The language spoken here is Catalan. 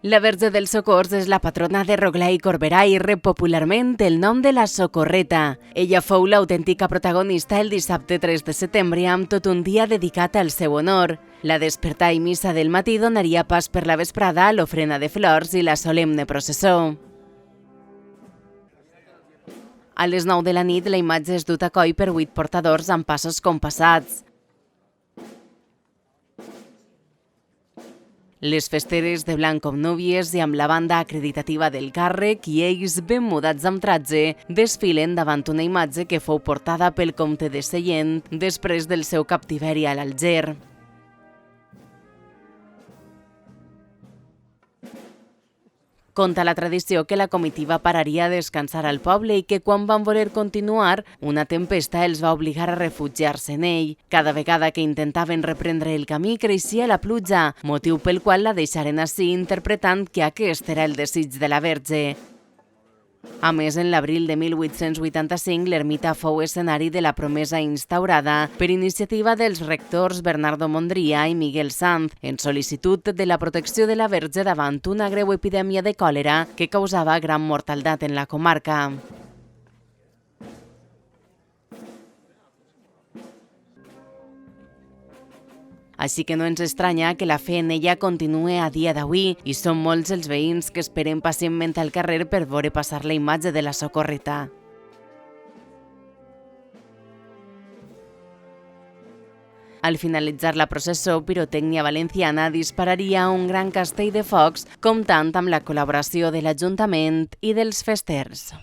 La Verge dels Socors és la patrona de Rotglà i Corberà i rep popularment el nom de la Socorreta. Ella fou l'autèntica protagonista el dissabte 3 de setembre amb tot un dia dedicat al seu honor. La despertar i missa del matí donaria pas per la vesprada a l'ofrena de flors i la solemne processó. A les 9 de la nit, la imatge és duta a coll per 8 portadors amb passos compassats. Les festeres de blanc com núvies i amb la banda acreditativa del càrrec i ells ben mudats amb tratge desfilen davant una imatge que fou portada pel comte de Sallent després del seu captiveri a l'Alger. Conta la tradició que la comitiva pararia a descansar al poble i que quan van voler continuar, una tempesta els va obligar a refugiar-se en ell. Cada vegada que intentaven reprendre el camí creixia la pluja, motiu pel qual la deixaren ací interpretant que aquest era el desig de la Verge. A més, en l'abril de 1885, l'ermita fou escenari de la promesa instaurada per iniciativa dels rectors Bernardo Mondria i Miguel Sanz, en sol·licitud de la protecció de la Verge davant una greu epidèmia de còlera que causava gran mortaldat en la comarca. Així que no ens estranya que la fe en ella continue a dia d'avui i són molts els veïns que esperen pacientment al carrer per veure passar la imatge de la Socorreta. Al finalitzar la processó, Pirotècnia Valenciana dispararia un gran castell de focs comptant amb la col·laboració de l'Ajuntament i dels festers.